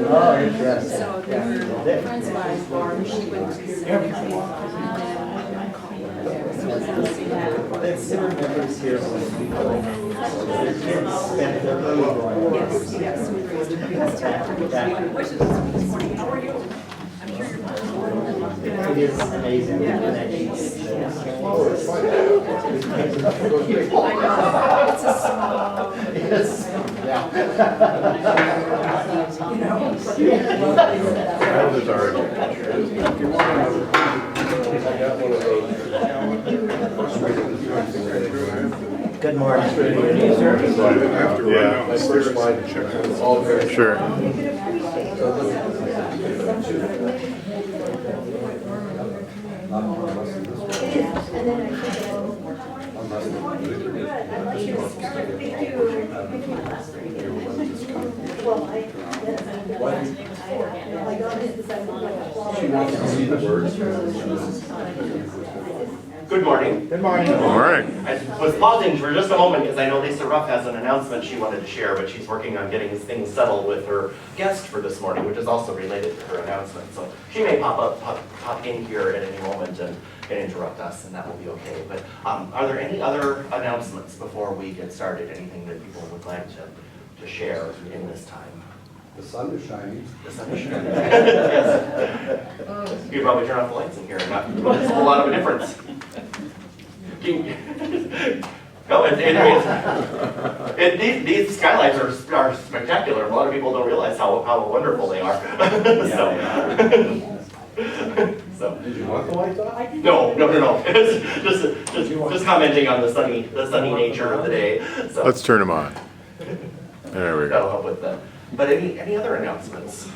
Oh, interesting. So they were friends of mine, Barb, she went to There were members here when their kids spent their early growing Yes, years. yes. We raised a big wishes this morning. How are you? I'm sure you're It is amazing the connections. I know, it's a small, Yes. That was already. I got one of those. Good morning. After, yeah. My first slide, check all very. Sure. Good morning. Good morning. All right. I was pausing for just a moment because I know Lisa Ruff has an announcement she wanted to share, but she's working on getting things settled with her guest for this morning, which is also related to her announcement. So she may pop in here at any moment and interrupt us, and that will be okay. But are there any other announcements before we get started? Anything that people would like to share in this time? The sun is shining. The sun is shining. Yes. You could probably turn off the lights in here and not notice a whole lot of a difference. No, these skylights are spectacular. A lot of people don't realize how wonderful they are. So. Did you want the lights off? No. just commenting on the sunny nature of the day. So Let's turn them on. There we that'll go. help with that. But any other announcements?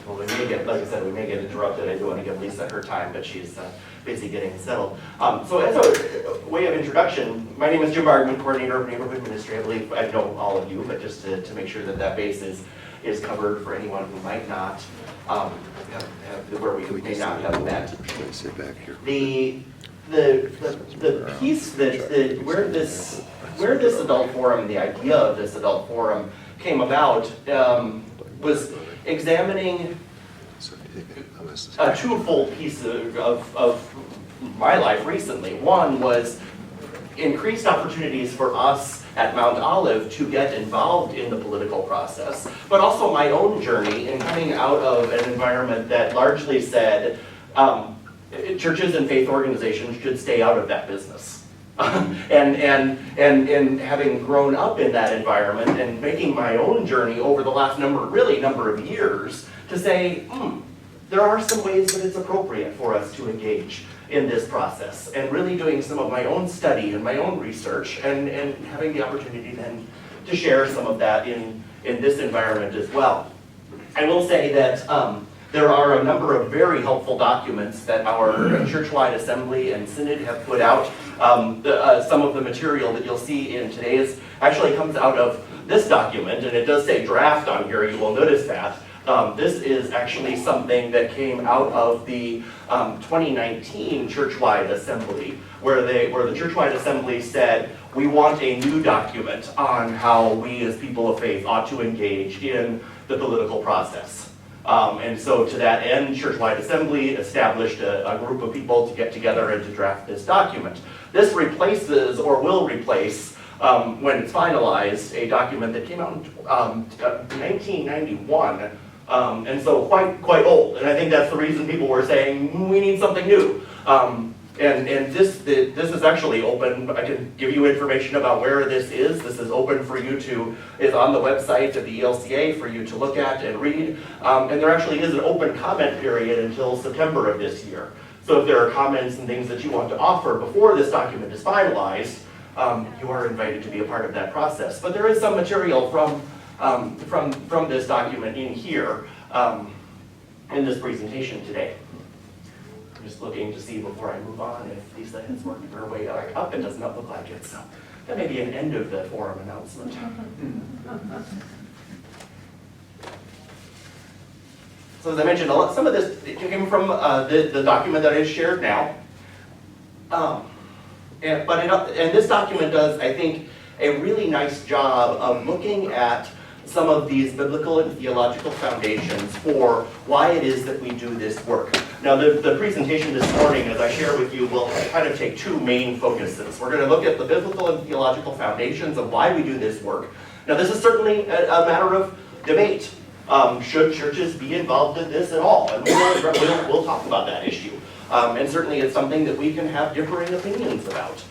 Well, we may get, like I said, we may get interrupted. I do want to give Lisa her time, but she's busy getting settled. So as a way of introduction, my name is Jim Bargman, coordinator of neighborhood ministry. I believe I know all of you, but just to make sure that base is covered for anyone who might not where we may not have met. Sit back here. The piece that where this adult forum, the idea of this adult forum came about was examining a twofold piece of my life recently. One was increased opportunities for us at Mount Olive to get involved in the political process, but also my own journey in coming out of an environment that largely said churches and faith organizations should stay out of that business. And having grown up in that environment and making my own journey over the last number of years to say, there are some ways that it's appropriate for us to engage in this process, and really doing some of my own study and my own research, and having the opportunity then to share some of that in this environment as well. I will say that there are a number of very helpful documents that our churchwide assembly and synod have put out. Some of the material that you'll see in today's actually comes out of this document, and it does say draft on here, you will notice that. This is actually something that came out of the 2019 churchwide assembly, where the churchwide assembly said, we want a new document on how we as people of faith ought to engage in the political process. And so to that end, churchwide assembly established a group of people to get together and to draft this document. This replaces, or will replace, when it's finalized, a document that came out in 1991, and so quite old. And I think that's the reason people were saying, we need something new. And this is actually open. I can give you information about where this is. This is open for you is on the website of the ELCA for you to look at and read. And there actually is an open comment period until September of this year. So if there are comments and things that you want to offer before this document is finalized, you are invited to be a part of that process. But there is some material from this document in here in this presentation today. I'm just looking to see before I move on if Lisa has worked her way up. It does not look like it, so that may be an end of the forum announcement. So as I mentioned, some of this came from the document that I shared now. And this document does, I think, a really nice job of looking at some of these biblical and theological foundations for why it is that we do this work. Now, the presentation this morning, as I share with you, will kind of take two main focuses. We're going to look at the biblical and theological foundations of why we do this work. Now, this is certainly a matter of debate. Should churches be involved in this at all? And we'll talk about that issue. And certainly it's something that we can have differing opinions about.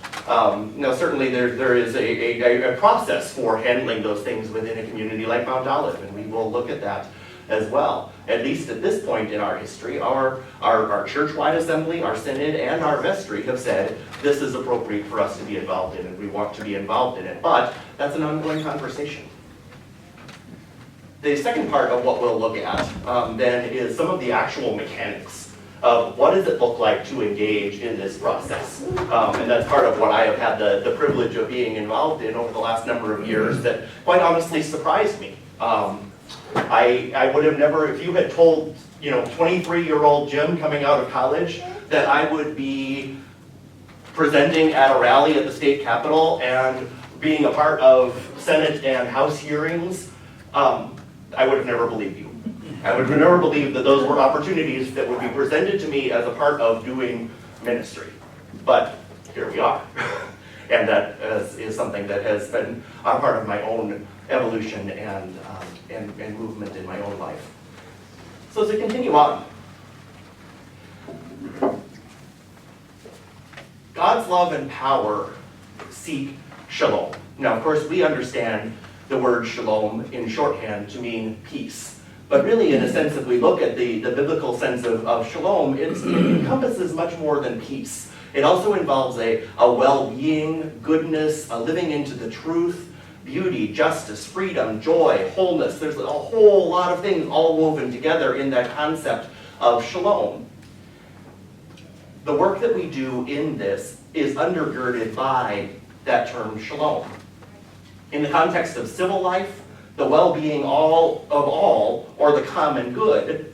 Now certainly there is a process for handling those things within a community like Mount Olive, and we will look at that as well. At least at this point in our history, our church-wide assembly, our synod, and our vestry have said this is appropriate for us to be involved in, and we want to be involved in it. But that's an ongoing conversation. The second part of what we'll look at then is some of the actual mechanics of what does it look like to engage in this process. And that's part of what I have had the privilege of being involved in over the last number of years that quite honestly surprised me. I would have never, if you had told 23-year-old Jim coming out of college that I would be presenting at a rally at the state capitol and being a part of Senate and House hearings, I would have never believed you. I would have never believed that those were opportunities that would be presented to me as a part of doing ministry. But here we are. And that is something that has been a part of my own evolution and movement in my own life. So to continue on, God's love and power seek shalom. Now, of course, we understand the word shalom in shorthand to mean peace. But really, in a sense, if we look at the biblical sense of shalom, it encompasses much more than peace. It also involves a well-being, goodness, a living into the truth, beauty, justice, freedom, joy, wholeness. There's a whole lot of things all woven together in that concept of shalom. The work that we do in this is undergirded by that term shalom. In the context of civil life, the well-being of all, or the common good,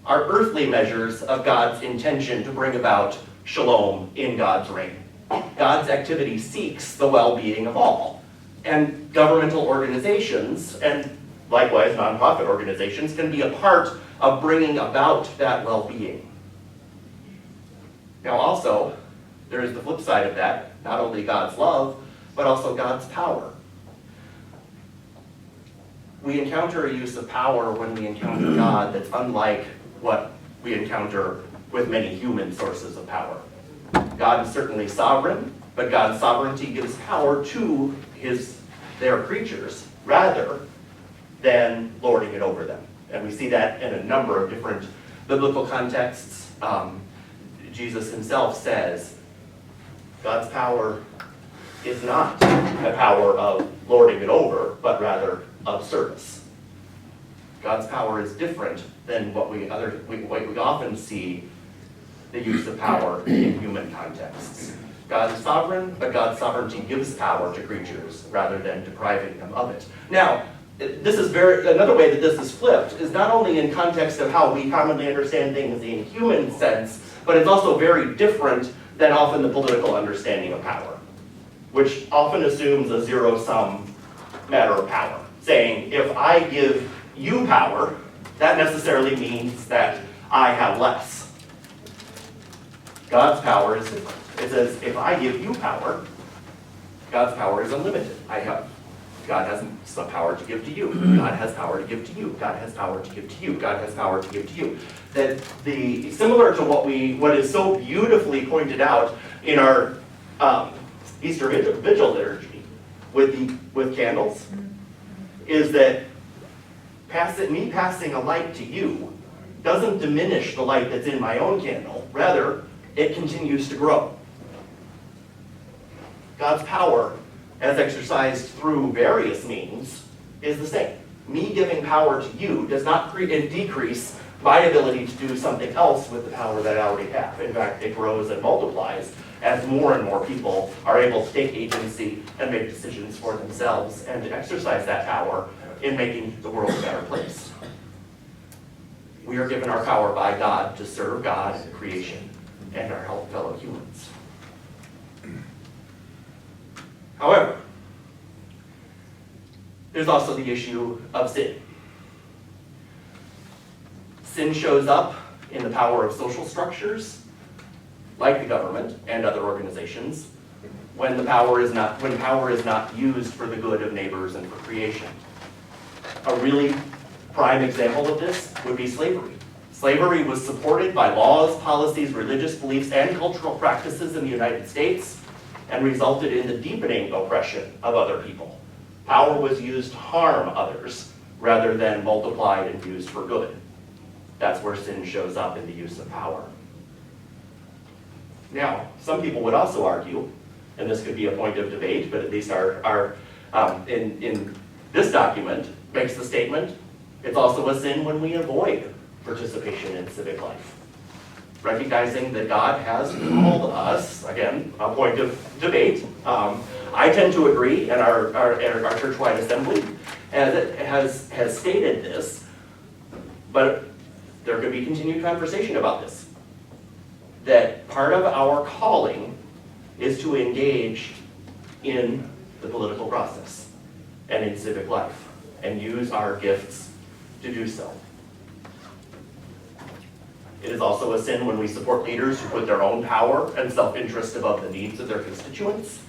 are earthly measures of God's intention to bring about shalom in God's reign. God's activity seeks the well-being of all. And governmental organizations, and likewise nonprofit organizations, can be a part of bringing about that well-being. Now also, there is the flip side of that, not only God's love, but also God's power. We encounter a use of power when we encounter God that's unlike what we encounter with many human sources of power. God is certainly sovereign, but God's sovereignty gives power to their creatures rather than lording it over them. And we see that in a number of different biblical contexts. Jesus himself says, God's power is not a power of lording it over, but rather of service. God's power is different than what we often see the use of power in human contexts. God is sovereign, but God's sovereignty gives power to creatures rather than depriving them of it. Now, another way that this is flipped is not only in context of how we commonly understand things in human sense, but it's also very different than often the political understanding of power, which often assumes a zero-sum matter of power, saying if I give you power, that necessarily means that I have less. God's power is different. It says if I give you power, God's power is unlimited. God has some power to give to you. God has power to give to you. God has power to give to you. God has power to give to you. That similar to what is so beautifully pointed out in our Easter Vigil liturgy with candles, is that me passing a light to you doesn't diminish the light that's in my own candle. Rather, it continues to grow. God's power, as exercised through various means, is the same. Me giving power to you does not decrease my ability to do something else with the power that I already have. In fact, it grows and multiplies as more and more people are able to take agency and make decisions for themselves and to exercise that power in making the world a better place. We are given our power by God to serve God, creation, and our fellow humans. However, there's also the issue of sin. Sin shows up in the power of social structures, like the government and other organizations, when power is not used for the good of neighbors and for creation. A really prime example of this would be slavery. Slavery was supported by laws, policies, religious beliefs, and cultural practices in the United States, and resulted in the deepening oppression of other people. Power was used to harm others, rather than multiplied and used for good. That's where sin shows up in the use of power. Now, some people would also argue, and this could be a point of debate, but at least in this document makes the statement, it's also a sin when we avoid participation in civic life. Recognizing that God has called us, again, a point of debate. I tend to agree, and our church-wide assembly has stated this, but there could be continued conversation about this. That part of our calling is to engage in the political process and in civic life, and use our gifts to do so. It is also a sin when we support leaders who put their own power and self-interest above the needs of their constituents.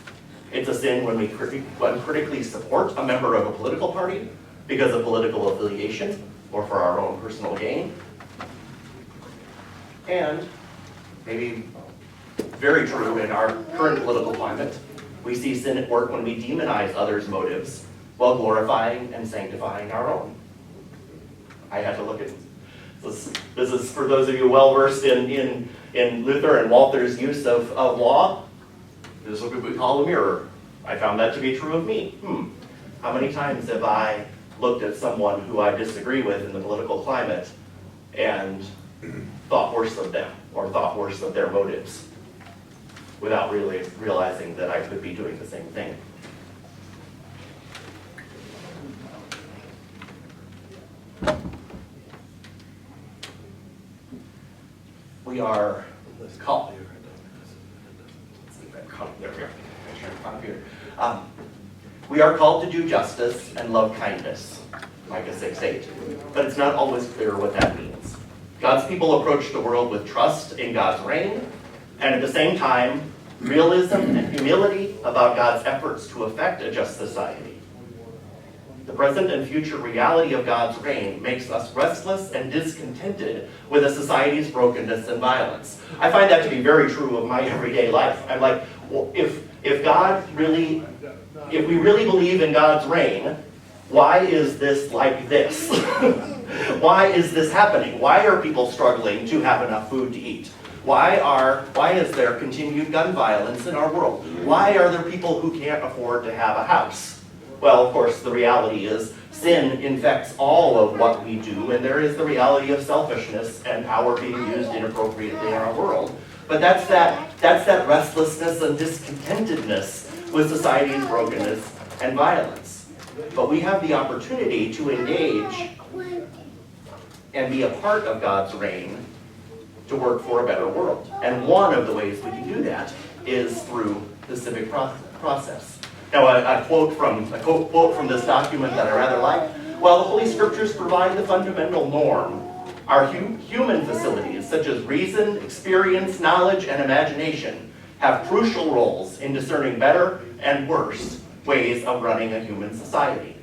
It's a sin when we critically support a member of a political party because of political affiliation or for our own personal gain. And maybe very true in our current political climate, we see sin at work when we demonize others' motives while glorifying and sanctifying our own. I had to look at this. This is for those of you well-versed in Luther and Walther's use of law. This is what we call a mirror. I found that to be true of me. How many times have I looked at someone who I disagree with in the political climate and thought worse of them or thought worse of their motives without really realizing that I could be doing the same thing? We are called. There we are. We are called to do justice and love kindness, Micah 6:8. But it's not always clear what that means. God's people approach the world with trust in God's reign, and at the same time, realism and humility about God's efforts to effect a just society. The present and future reality of God's reign makes us restless and discontented with a society's brokenness and violence. I find that to be very true of my everyday life. I'm like, well, if we really believe in God's reign, why is this like this? Why is this happening? Why are people struggling to have enough food to eat? Why is there continued gun violence in our world? Why are there people who can't afford to have a house? Well, of course, the reality is sin infects all of what we do, and there is the reality of selfishness and power being used inappropriately in our world. But that's that restlessness and discontentedness with society's brokenness and violence. But we have the opportunity to engage and be a part of God's reign to work for a better world. And one of the ways we can do that is through the civic process. Now, a quote from this document that I rather like. While the Holy Scriptures provide the fundamental norm, our human facilities, such as reason, experience, knowledge, and imagination, have crucial roles in discerning better and worse ways of running a human society.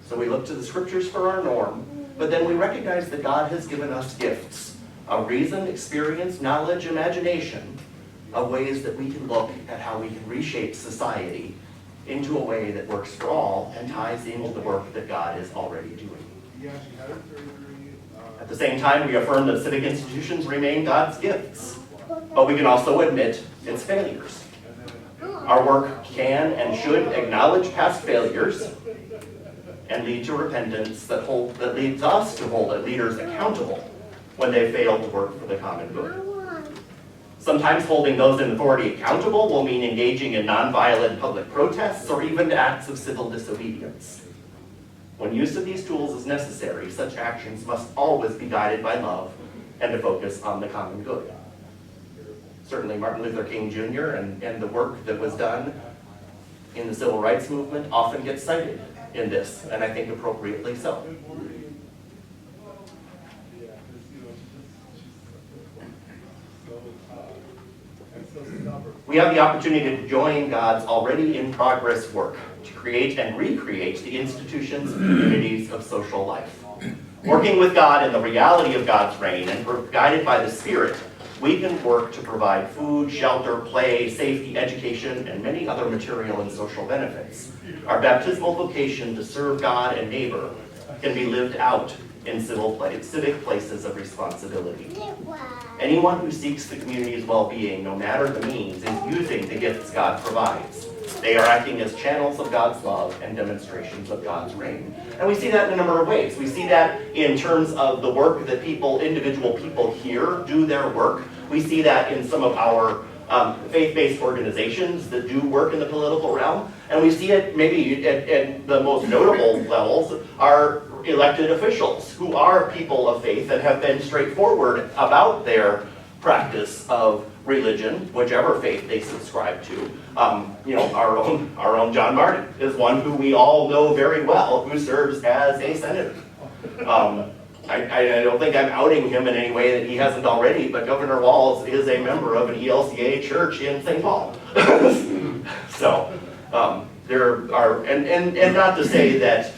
So we look to the Scriptures for our norm, but then we recognize that God has given us gifts of reason, experience, knowledge, imagination, of ways that we can look at how we can reshape society into a way that works for all and ties in with the work that God is already doing. At the same time, we affirm that civic institutions remain God's gifts, but we can also admit its failures. Our work can and should acknowledge past failures and lead to repentance that leads us to hold leaders accountable when they fail to work for the common good. Sometimes holding those in authority accountable will mean engaging in nonviolent public protests or even acts of civil disobedience. When use of these tools is necessary, such actions must always be guided by love and to focus on the common good. Certainly Martin Luther King Jr. and the work that was done in the civil rights movement often gets cited in this, and I think appropriately so. We have the opportunity to join God's already in progress work to create and recreate the institutions and communities of social life. Working with God in the reality of God's reign and guided by the Spirit, we can work to provide food, shelter, play, safety, education, and many other material and social benefits. Our baptismal vocation to serve God and neighbor can be lived out in civic places of responsibility. Anyone who seeks the community's well-being, no matter the means, is using the gifts God provides. They are acting as channels of God's love and demonstrations of God's reign. And we see that in a number of ways. We see that in terms of the work that individual people here do their work. We see that in some of our faith-based organizations that do work in the political realm. And we see it maybe at the most notable levels are elected officials who are people of faith and have been straightforward about their practice of religion, whichever faith they subscribe to. Our own John Martin is one who we all know very well, who serves as a senator. I don't think I'm outing him in any way that he hasn't already, but Governor Walz is a member of an ELCA church in St. Paul. So there are, and not to say that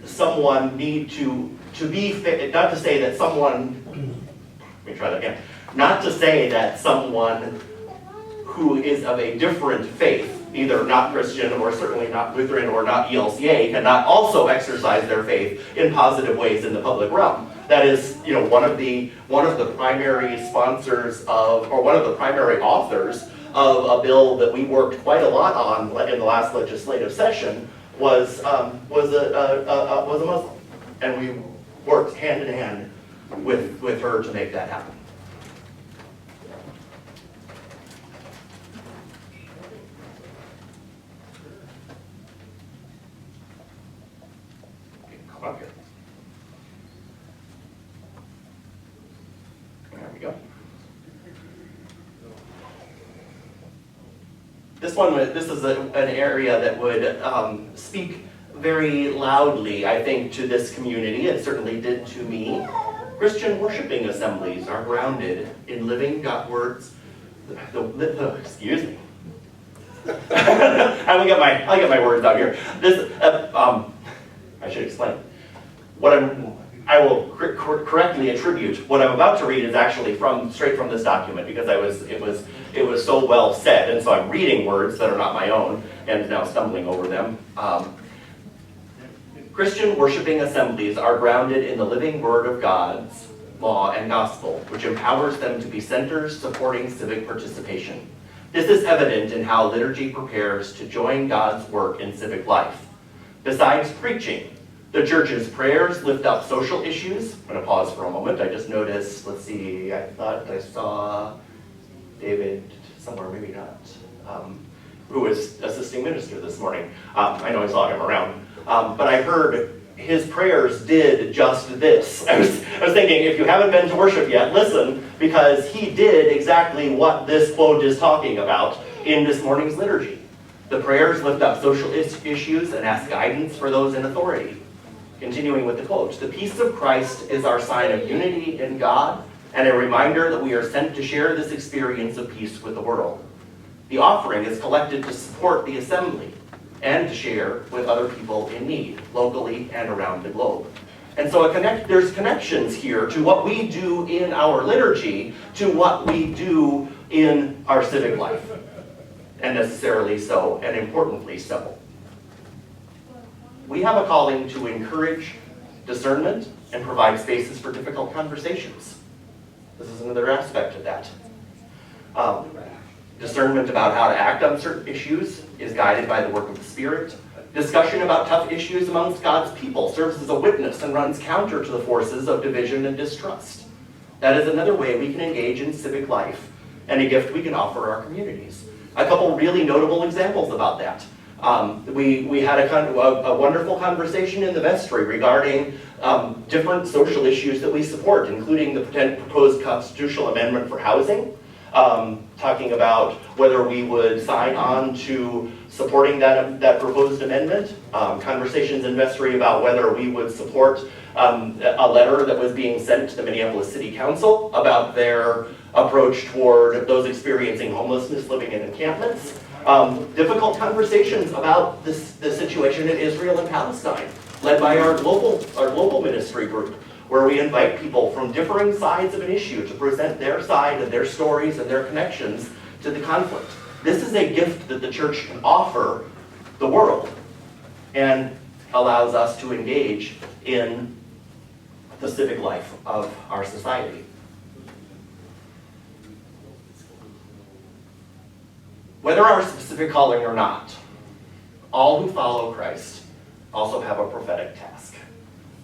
someone need to be, not to say that someone, let me try that again. Not to say that someone who is of a different faith, either not Christian or certainly not Lutheran or not ELCA, cannot also exercise their faith in positive ways in the public realm. That is, one of the primary sponsors of, or one of the primary authors of a bill that we worked quite a lot on in the last legislative session was a Muslim, and we worked hand in hand with her to make that happen. Come up here. There we go. This is an area that would speak very loudly, I think, to this community. It certainly did to me. Christian worshiping assemblies are grounded in living God words. Excuse me. I'll get my words out here. I should explain. I will correctly attribute what I'm about to read is actually straight from this document, because it was so well said, and so I'm reading words that are not my own and now stumbling over them. Christian worshiping assemblies are grounded in the living word of God's law and gospel, which empowers them to be centers supporting civic participation. This is evident in how liturgy prepares to join God's work in civic life. Besides preaching, the church's prayers lift up social issues. I'm going to pause for a moment. I just noticed, let's see, I thought I saw David somewhere, maybe not, who is assisting minister this morning. I know I saw him around. But I heard his prayers did just this. I was thinking, if you haven't been to worship yet, listen, because he did exactly what this quote is talking about in this morning's liturgy. The prayers lift up social issues and ask guidance for those in authority. Continuing with the quote, the peace of Christ is our sign of unity in God and a reminder that we are sent to share this experience of peace with the world. The offering is collected to support the assembly and to share with other people in need, locally and around the globe. And so there's connections here to what we do in our liturgy to what we do in our civic life, and necessarily so, and importantly so. We have a calling to encourage discernment and provide spaces for difficult conversations. This is another aspect of that. Discernment about how to act on certain issues is guided by the work of the Spirit. Discussion about tough issues amongst God's people serves as a witness and runs counter to the forces of division and distrust. That is another way we can engage in civic life and a gift we can offer our communities. A couple really notable examples about that. We had a wonderful conversation in the vestry regarding different social issues that we support, including the proposed constitutional amendment for housing, talking about whether we would sign on to supporting that proposed amendment, conversations in vestry about whether we would support a letter that was being sent to the Minneapolis City Council about their approach toward those experiencing homelessness living in encampments. Difficult conversations about the situation in Israel and Palestine, led by our global ministry group, where we invite people from differing sides of an issue to present their side and their stories and their connections to the conflict. This is a gift that the church can offer the world and allows us to engage in the civic life of our society. Whether our specific calling or not, all who follow Christ also have a prophetic task.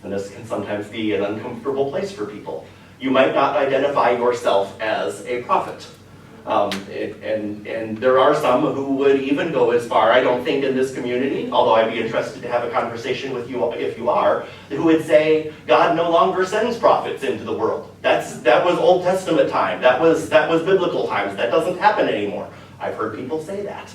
And this can sometimes be an uncomfortable place for people. You might not identify yourself as a prophet. And there are some who would even go as far, I don't think in this community, although I'd be interested to have a conversation with you if you are, who would say God no longer sends prophets into the world. That was Old Testament time. That was biblical times. That doesn't happen anymore. I've heard people say that.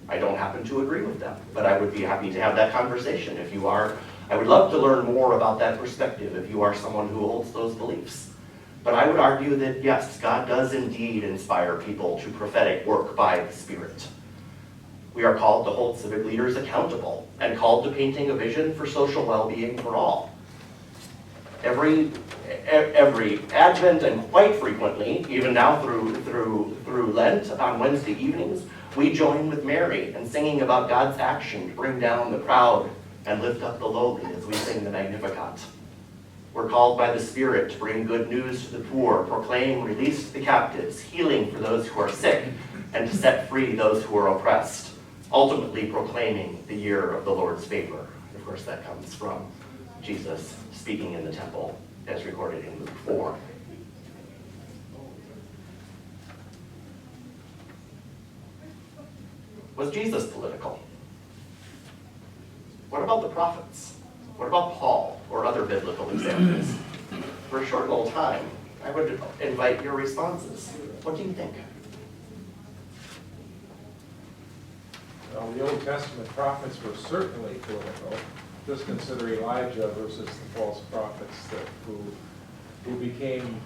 I don't happen to agree with them, but I would be happy to have that conversation if you are. I would love to learn more about that perspective if you are someone who holds those beliefs. But I would argue that yes, God does indeed inspire people to prophetic work by the Spirit. We are called to hold civic leaders accountable and called to painting a vision for social well-being for all. Every Advent and quite frequently, even now through Lent on Wednesday evenings, we join with Mary in singing about God's action to bring down the proud and lift up the lowly as we sing the Magnificat. We're called by the Spirit to bring good news to the poor, proclaim release to the captives, healing for those who are sick, and to set free those who are oppressed, ultimately proclaiming the year of the Lord's favor. Of course, that comes from Jesus speaking in the temple, as recorded in Luke 4. Was Jesus political? What about the prophets? What about Paul or other biblical examples? For a short little time, I would invite your responses. What do you think? Well, the Old Testament prophets were certainly political. Just consider Elijah versus the false prophets who became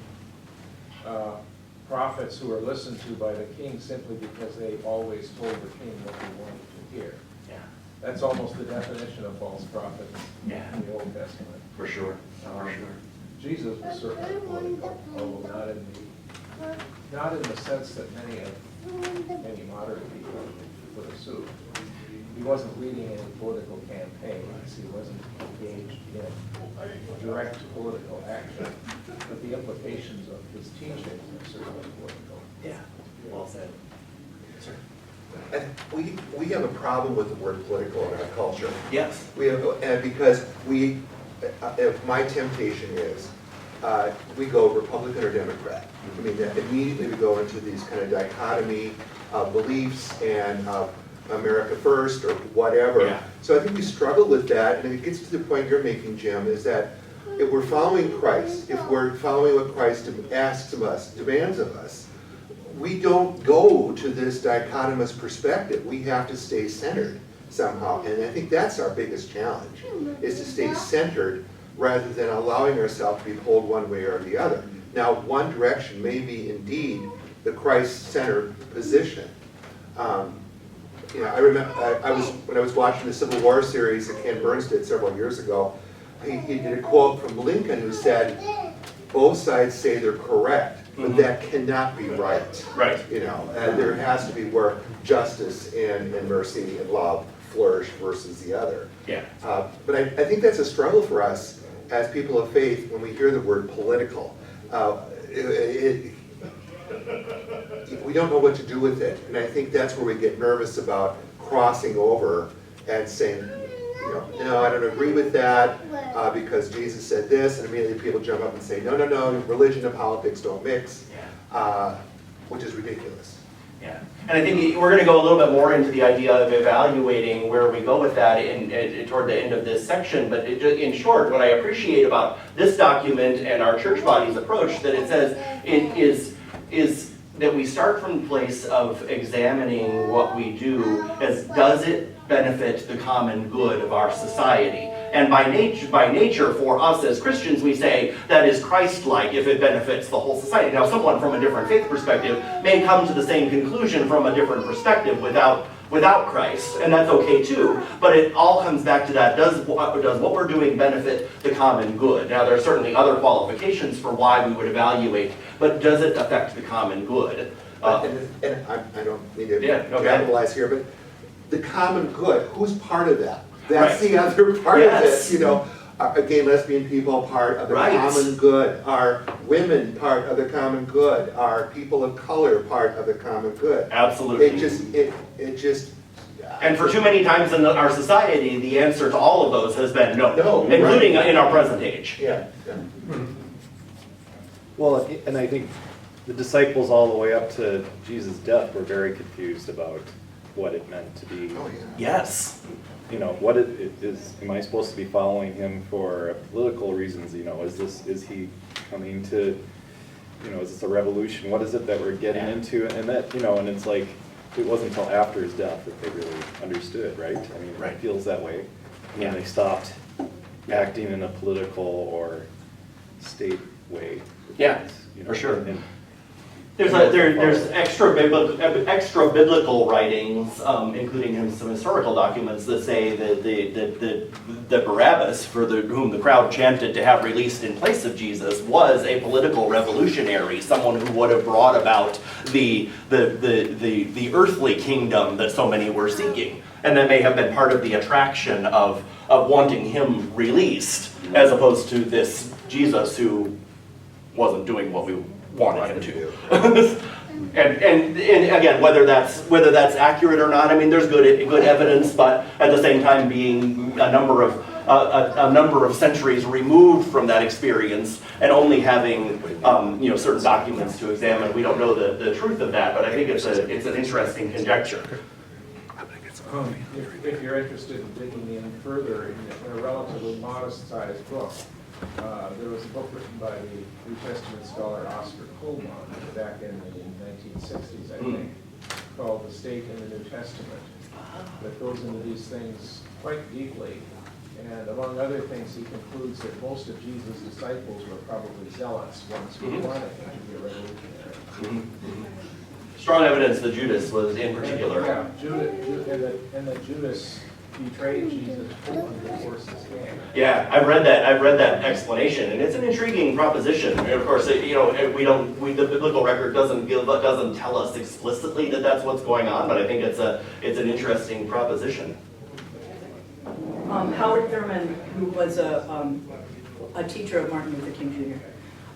prophets who were listened to by the king simply because they always told the king what he wanted to hear. Yeah, That's almost the definition of false prophets in the Old Testament. for sure. For sure. Jesus was certainly political, although not in the sense that many modern people would assume. He wasn't leading any political campaigns. He wasn't engaged in direct political action. But the implications of his teachings are certainly political. Yeah, well said. Sir. And we have a problem with the word political in our culture. Yes. We have, and because my temptation is, we go Republican or Democrat. I mean, that immediately we go into these kind of dichotomy of beliefs and America first or whatever. Yeah. So I think we struggle with that, and it gets to the point you're making, Jim, is that if we're following Christ, if we're following what Christ asks of us, demands of us, we don't go to this dichotomous perspective. We have to stay centered somehow, and I think that's our biggest challenge, is to stay centered rather than allowing ourselves to be pulled one way or the other. Now, one direction may be indeed the Christ-centered position. I remember when I was watching the Civil War series that Ken Burns did several years ago, he did a quote from Lincoln who said, both sides say they're correct, but that cannot be right. Right. And there has to be where justice and mercy and love flourish versus the other. Yeah. But I think that's a struggle for us as people of faith when we hear the word political. We don't know what to do with it, and I think that's where we get nervous about crossing over and saying, no, I don't agree with that because Jesus said this, and immediately people jump up and say, no, religion and politics don't mix, which is ridiculous. Yeah, and I think we're going to go a little bit more into the idea of evaluating where we go with that toward the end of this section, but in short, what I appreciate about this document and our church body's approach, that it says is that we start from the place of examining what we do as does it benefit the common good of our society. And by nature, for us as Christians, we say that is Christ-like if it benefits the whole society. Now, someone from a different faith perspective may come to the same conclusion from a different perspective without Christ, and that's okay too. But it all comes back to that: does what we're doing benefit the common good? Now, there are certainly other qualifications for why we would evaluate, but does it affect the common good? And I don't need to Yeah, okay. capitalize here, but the common good, who's part of that? That's Right. the other part Yes. of it, you know. Are gay, lesbian people part of the Right. common good? Are women part of the common good? Are people of color part of the common good? Absolutely. It just. And for too many times in our society, the answer to all of those has been no, No, including right. in our present age. Yeah. Well, and I think the disciples all the way up to Jesus' death were very confused about what it meant to be, Oh, yeah. Yes. you know, what it is, am I supposed to be following him for political reasons, you know, is he coming to, you know, is this a revolution, what is it that we're getting into, and that, you know, and it's like, it wasn't until after his death that they really understood, right? I mean, Right. it feels that way, and Yeah. then they stopped acting in a political or state way. Yeah, you know, for sure. and- There's extra biblical writings, including some historical documents that say that Barabbas, for whom the crowd chanted to have released in place of Jesus, was a political revolutionary, someone who would have brought about the earthly kingdom that so many were seeking, and that may have been part of the attraction of wanting him released, as opposed to this Jesus who wasn't doing what we wanted him to. and again, whether that's accurate or not, I mean, there's good evidence, but at the same time, being a number of centuries removed from that experience and only having certain documents to examine, we don't know the truth of that. But I think it's an interesting conjecture. If you're interested in digging in further in a relatively modest-sized book, there was a book written by the New Testament scholar Oscar Cullmann back in the 1960s, I think, called The State in the New Testament, that goes into these things quite deeply. And among other things, he concludes that most of Jesus' disciples were probably zealots, ones who wanted him to be a revolutionary. Strong evidence that Judas was in particular. Yeah, and that Judas betrayed Jesus to force his hand. Yeah, I've read that explanation, and it's an intriguing proposition. And of course, the biblical record doesn't tell us explicitly that that's what's going on, but I think it's an interesting proposition. Howard Thurman, who was a teacher of Martin Luther King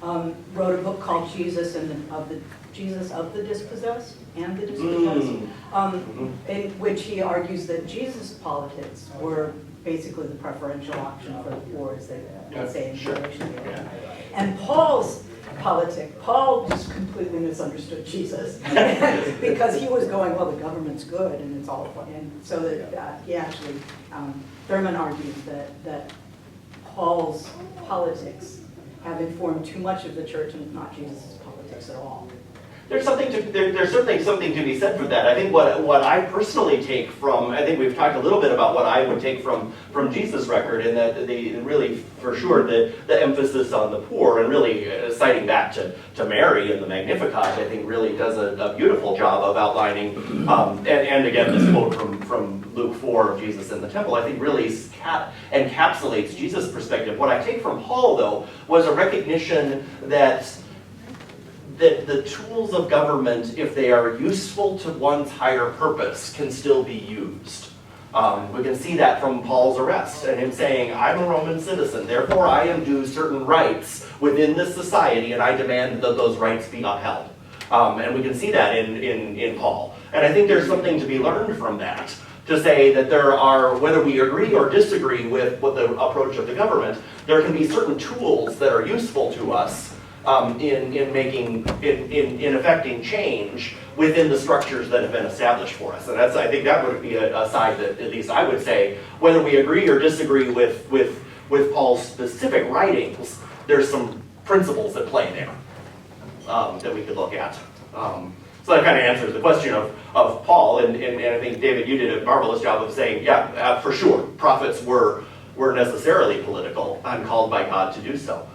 Jr., wrote a book called Jesus of the Dispossessed and the Dispossessed, in which he argues that Jesus' politics were basically the preferential option for the poor, as they would say in Galatians. And Paul's politic, Paul just completely misunderstood Jesus because he was going, well, the government's good and it's all fun. And so that he actually, Thurman argues that Paul's politics have informed too much of the church and not Jesus' politics at all. There's certainly something to be said for that. I think what I personally take from, I think we've talked a little bit about what I would take from Jesus' record, and that really, for sure, the emphasis on the poor, and really citing back to Mary and the Magnificat, I think really does a beautiful job of outlining, and again, this quote from Luke 4 of Jesus in the temple, I think really encapsulates Jesus' perspective. What I take from Paul, though, was a recognition that the tools of government, if they are useful to one's higher purpose, can still be used. We can see that from Paul's arrest and him saying, I'm a Roman citizen, therefore I am due certain rights within this society, and I demand that those rights be upheld. And we can see that in Paul. And I think there's something to be learned from that, to say that there are, whether we agree or disagree with the approach of the government, there can be certain tools that are useful to us in affecting change within the structures that have been established for us. And that's, I think that would be a side that at least I would say, whether we agree or disagree with Paul's specific writings, there's some principles at play there that we could look at. So that kind of answers the question of Paul, and I think, David, you did a marvelous job of saying, yeah, for sure, prophets were necessarily political and called by God to do so.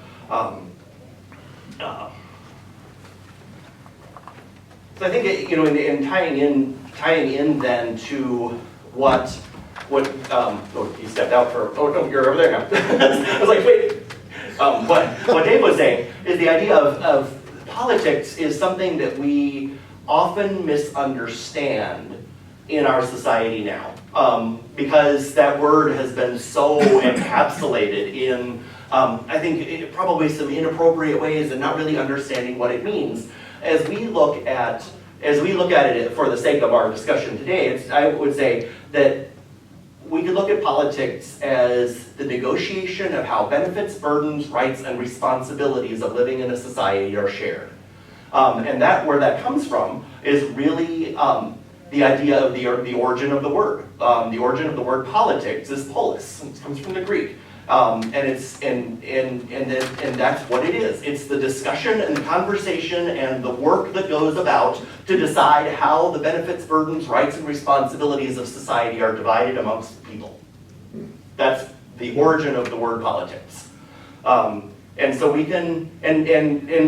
So I think, you know, in tying in then to what oh, you stepped out for, oh no, you're over there now. I was like, wait. What Dave was saying is the idea of politics is something that we often misunderstand in our society now, because that word has been so encapsulated in, I think, probably some inappropriate ways and not really understanding what it means. As we look at it for the sake of our discussion today, I would say that we could look at politics as the negotiation of how benefits, burdens, rights, and responsibilities of living in a society are shared. And that, where that comes from, is really the idea of the origin of the word. The origin of the word politics is polis. It comes from the Greek. And that's what it is. It's the discussion and the conversation and the work that goes about to decide how the benefits, burdens, rights, and responsibilities of society are divided amongst people. That's the origin of the word politics. And so we can, and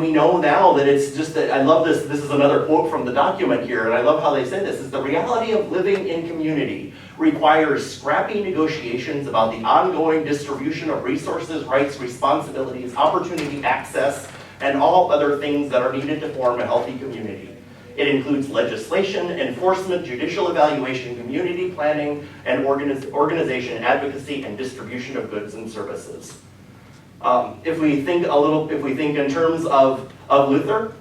we know now that it's just that, I love this is another quote from the document here, and I love how they say this, is the reality of living in community requires scrappy negotiations about the ongoing distribution of resources, rights, responsibilities, opportunity, access, and all other things that are needed to form a healthy community. It includes legislation, enforcement, judicial evaluation, community planning, and organization, advocacy, and distribution of goods and services. If we think in terms of Luther,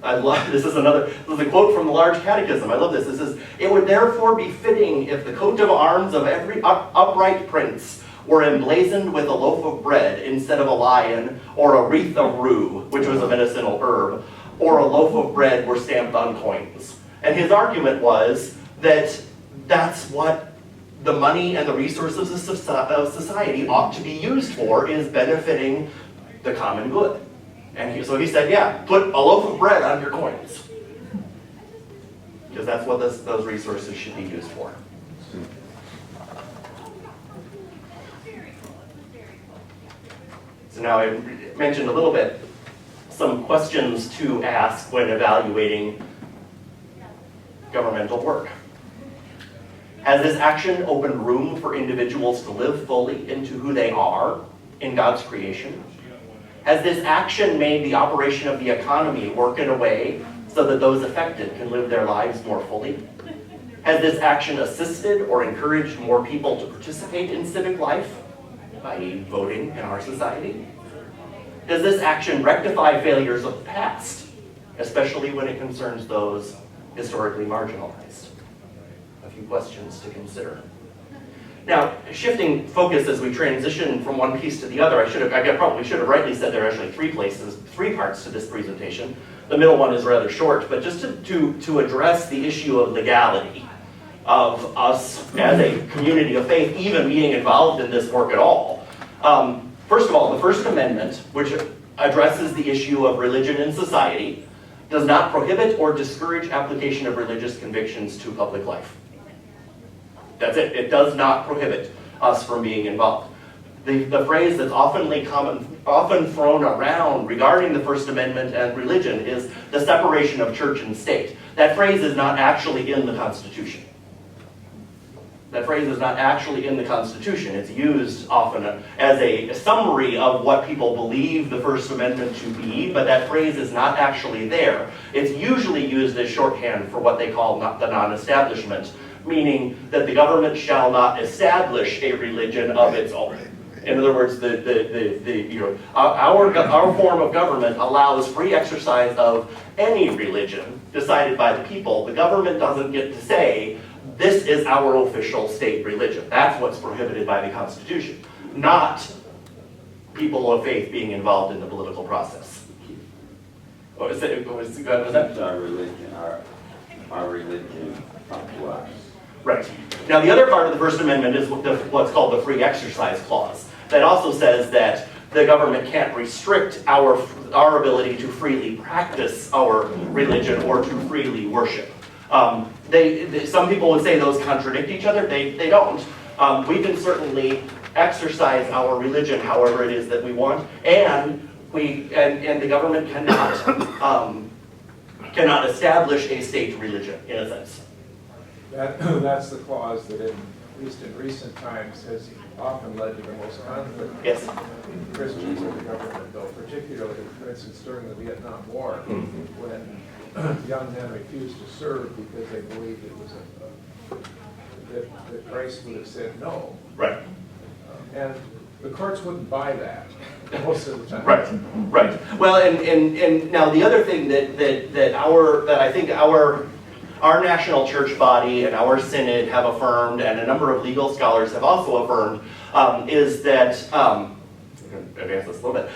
this is a quote from the Large Catechism. I love this. It says, "It would therefore be fitting if the coat of arms of every upright prince were emblazoned with a loaf of bread instead of a lion, or a wreath of rue, which was a medicinal herb, or a loaf of bread were stamped on coins." And his argument was that that's what the money and the resources of society ought to be used for, is benefiting the common good. And so he said, yeah, put a loaf of bread on your coins, because that's what those resources should be used for. So now I mentioned a little bit some questions to ask when evaluating governmental work. Has this action opened room for individuals to live fully into who they are in God's creation? Has this action made the operation of the economy work in a way so that those affected can live their lives more fully? Has this action assisted or encouraged more people to participate in civic life, i.e. voting in our society? Does this action rectify failures of the past, especially when it concerns those historically marginalized? A few questions to consider. Now, shifting focus as we transition from one piece to the other, I probably should have rightly said there are actually three parts to this presentation. The middle one is rather short, but just to address the issue of legality of us as a community of faith even being involved in this work at all. First of all, the First Amendment, which addresses the issue of religion in society, does not prohibit or discourage application of religious convictions to public life. That's it. It does not prohibit us from being involved. The phrase that's often thrown around regarding the First Amendment and religion is the separation of church and state. That phrase is not actually in the Constitution. That phrase is not actually in the Constitution. It's used often as a summary of what people believe the First Amendment to be, but that phrase is not actually there. It's usually used as shorthand for what they call the non-establishment, meaning that the government shall not establish a religion of its own. In other words, our form of government allows free exercise of any religion decided by the people. The government doesn't get to say, this is our official state religion. That's what's prohibited by the Constitution, not people of faith being involved in the political process. What was it? What was that? Our religion, up to us. Right. Now, the other part of the First Amendment is what's called the Free Exercise Clause. That also says that the government can't restrict our ability to freely practice our religion or to freely worship. Some people would say those contradict each other. They don't. We can certainly exercise our religion however it is that we want, and the government cannot establish a state religion in a sense. That's the clause that, at least in recent times, has often led to the most conflict Yes. between Christians and the government, though, particularly, for instance, during the Vietnam War, when young men refused to serve because they believed it was that Christ would have said no. Right. And the courts wouldn't buy that most of the time. Right. Well, and now the other thing that I think our national church body and our synod have affirmed, and a number of legal scholars have also affirmed, is that advance this a little bit.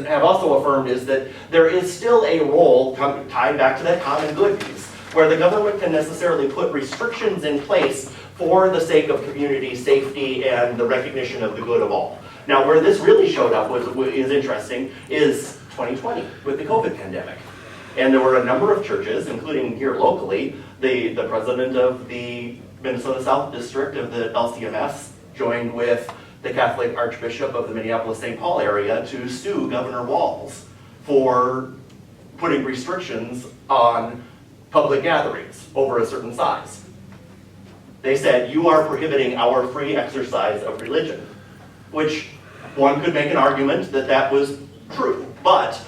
Have also affirmed is that there is still a role tied back to that common good piece, where the government can necessarily put restrictions in place for the sake of community safety and the recognition of the good of all. Now, where this really showed up is interesting is 2020 with the COVID pandemic. And there were a number of churches, including here locally, the president of the Minnesota South District of the LCMS joined with the Catholic Archbishop of the Minneapolis-St. Paul area to sue Governor Walz for putting restrictions on public gatherings over a certain size. They said, you are prohibiting our free exercise of religion, which one could make an argument that that was true, but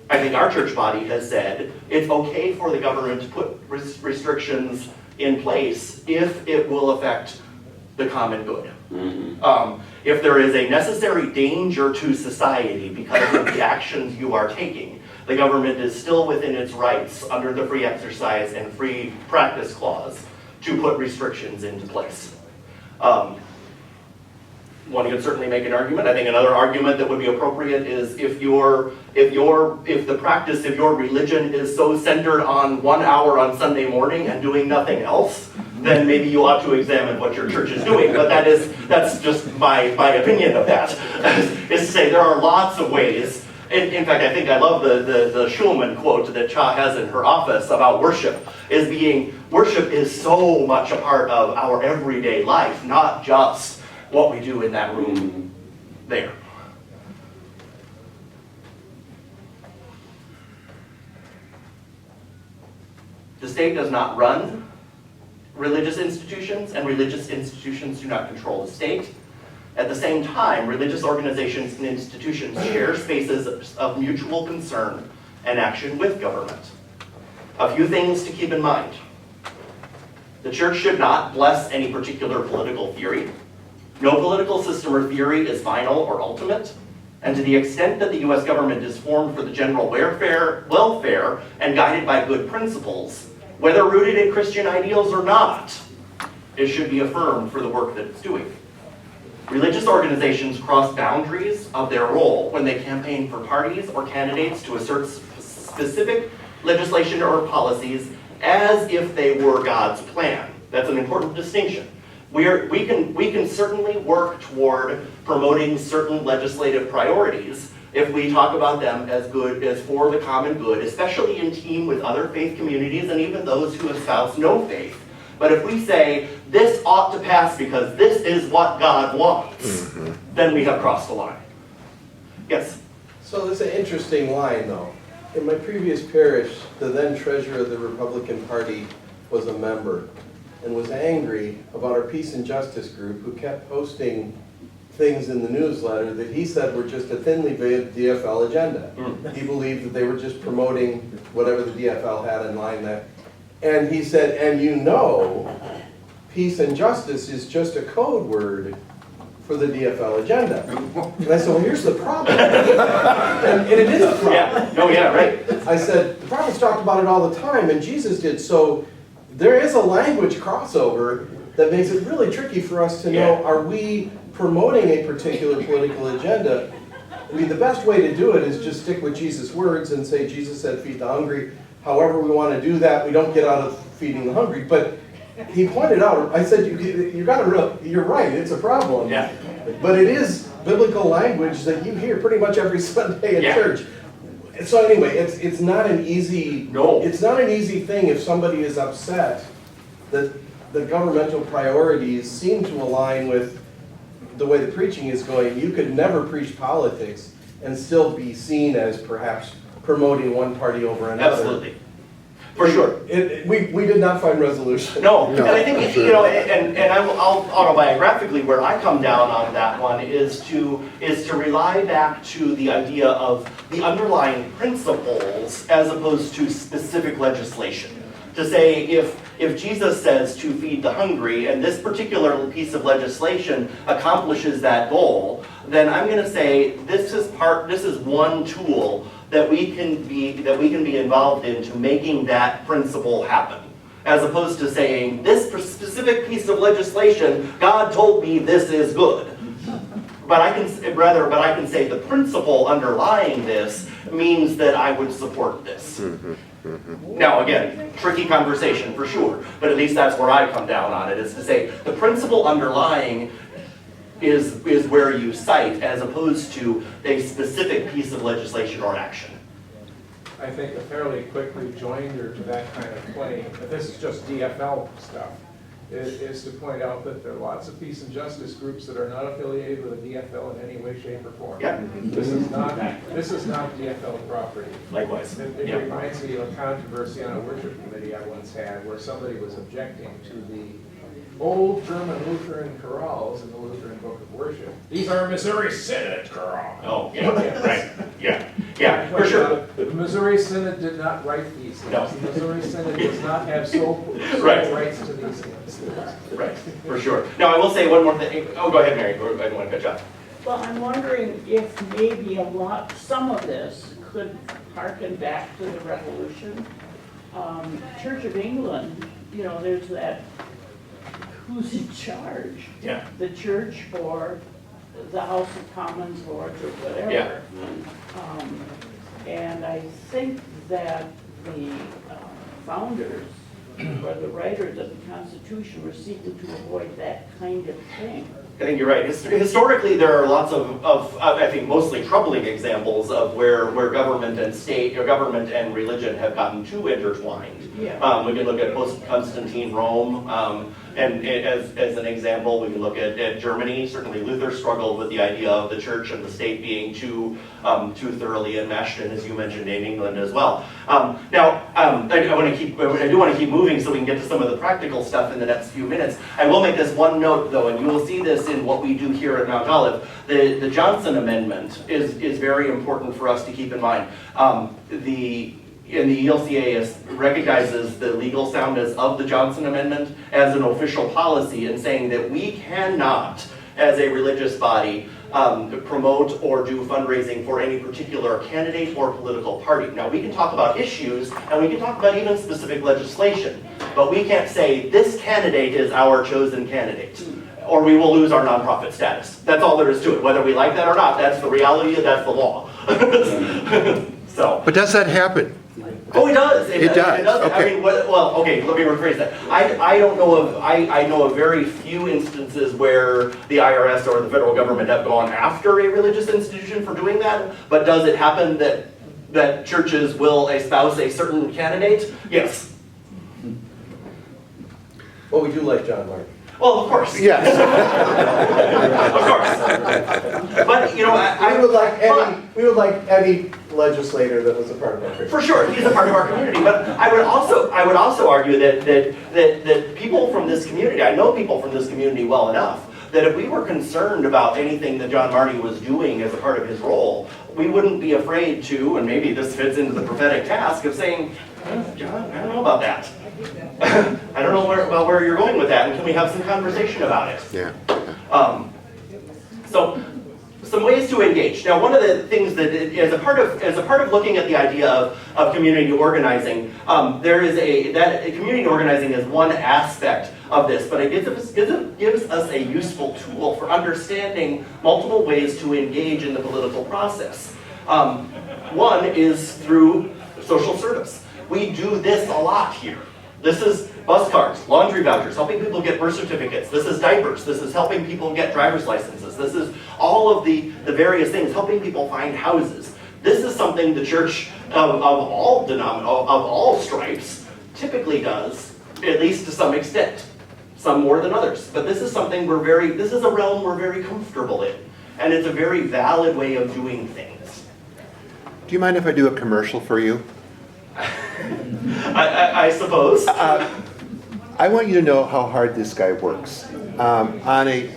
I think our church body has said it's okay for the government to put restrictions in place if it will affect the common good. If there is a necessary danger to society because of the actions you are taking, the government is still within its rights under the Free Exercise and Free Practice Clause to put restrictions into place. One could certainly make an argument. I think another argument that would be appropriate is if the practice of your religion is so centered on 1 hour on Sunday morning and doing nothing else, then maybe you ought to examine what your church is doing. But that's just my opinion of that. Is to say there are lots of ways. In fact, I think I love the Schulman quote that Cha has in her office about worship, worship is so much a part of our everyday life, not just what we do in that room there. The state does not run religious institutions, and religious institutions do not control the state. At the same time, religious organizations and institutions share spaces of mutual concern and action with government. A few things to keep in mind. The church should not bless any particular political theory. No political system or theory is final or ultimate, and to the extent that the U.S. government is formed for the general welfare and guided by good principles, whether rooted in Christian ideals or not, it should be affirmed for the work that it's doing. Religious organizations cross boundaries of their role when they campaign for parties or candidates to assert specific legislation or policies as if they were God's plan. That's an important distinction. We can certainly work toward promoting certain legislative priorities if we talk about them as good as for the common good, especially in team with other faith communities and even those who espouse no faith. But if we say, this ought to pass because this is what God wants, then we have crossed the line. Yes? So there's an interesting line, though. In my previous parish, the then treasurer of the Republican Party was a member and was angry about our Peace and Justice group who kept posting things in the newsletter that he said were just a thinly veiled DFL agenda. He believed that they were just promoting whatever the DFL had in line there. And he said, and you know, peace and justice is just a code word for the DFL agenda. And I said, well, here's the problem. and it is a problem. Yeah. Oh, yeah, right. I said, the prophets talked about it all the time, and Jesus did. So there is a language crossover that makes it really tricky for us to know, are we promoting a particular political agenda? I mean, the best way to do it is just stick with Jesus' words and say, Jesus said, feed the hungry. However we want to do that, we don't get out of feeding the hungry. But he pointed out, I said, you're right, it's a problem. Yeah. But it is biblical language that you hear pretty much every Sunday at Yeah. church. So anyway, it's not an easy, No. it's not an easy thing if somebody is upset that the governmental priorities seem to align with the way the preaching is going. You could never preach politics and still be seen as perhaps promoting one party over another. Absolutely. For sure. We did not find resolution. No, and I think, you know, and I'll autobiographically, where I come down on that one is to rely back to the idea of the underlying principles as opposed to specific legislation. To say, if Jesus says to feed the hungry, and this particular piece of legislation accomplishes that goal, then I'm going to say this is one tool that we can be involved in to making that principle happen. As opposed to saying, this specific piece of legislation, God told me this is good. But I can say the principle underlying this means that I would support this. Now again, tricky conversation for sure, but at least that's where I come down on it, is to say the principle underlying is where you cite as opposed to a specific piece of legislation or action. I think a fairly quick rejoinder to that kind of claim, but this is just DFL stuff, is to point out that there are lots of peace and justice groups that are not affiliated with the DFL in any way, shape, or form. Yeah. This is not DFL property. Likewise. It Yeah. reminds me of a controversy on a worship committee I once had where somebody was objecting to the old German Lutheran chorales in the Lutheran Book of Worship. These are Missouri Synod chorales. Oh, yeah, right, yeah, for sure. The Missouri Synod did not write these things. No. The Missouri Synod does not have sole Right. rights to these things. Right, for sure. Now, I will say one more thing. Oh, go ahead, Mary, I don't want to cut you off. Well, I'm wondering if maybe some of this could harken back to the Revolution. Church of England, you know, there's that, who's in charge? Yeah. The church or the House of Commons, Lords, or whatever. Yeah. And I think that the founders or the writers of the Constitution were seeking to avoid that kind of thing. I think you're right. Historically, there are lots of I think, mostly troubling examples of where government and state, or government and religion have gotten too intertwined. Yeah. We can look at post-Constantine Rome, and as an example, we can look at Germany. Certainly, Luther struggled with the idea of the church and the state being too thoroughly enmeshed, and as you mentioned, in England as well. Now, I do want to keep moving so we can get to some of the practical stuff in the next few minutes. I will make this one note, though, and you will see this in what we do here at Mount Olive. The Johnson Amendment is very important for us to keep in mind. The ELCA recognizes the legal soundness of the Johnson Amendment as an official policy in saying that we cannot, as a religious body, promote or do fundraising for any particular candidate or political party. Now, we can talk about issues, and we can talk about even specific legislation, but we can't say this candidate is our chosen candidate, or we will lose our nonprofit status. That's all there is to it. Whether we like that or not, that's the reality, that's the law. So. But does that happen? Oh, it does. It does. Okay. I mean, well, okay. Let me rephrase that. I don't know of. I know of very few instances where the IRS or the federal government have gone after a religious institution for doing that. But does it happen that churches will espouse a certain candidate? Yes. Well, we do like John Mark. Well, of course. Yes. Of course. But you know, We would like any legislator that was a part of our church. For sure, he's a part of our community. But I would also argue that people from this community, I know people from this community well enough, that if we were concerned about anything that John Marty was doing as a part of his role, we wouldn't be afraid to, and maybe this fits into the prophetic task of saying, John, I don't know about that. I don't know where you're going with that, and can we have some conversation about it? Yeah. So, some ways to engage. Now, one of the things that, as a part of looking at the idea of community organizing, community organizing is one aspect of this, but it gives us a useful tool for understanding multiple ways to engage in the political process. One is through social service. We do this a lot here. This is bus cards, laundry vouchers, helping people get birth certificates. This is diapers. This is helping people get driver's licenses. This is all of the various things, helping people find houses. This is something the church of all stripes typically does, at least to some extent. Some more than others. But this is something this is a realm we're very comfortable in. And it's a very valid way of doing things. Do you mind if I do a commercial for you? I suppose. I want you to know how hard this guy works. I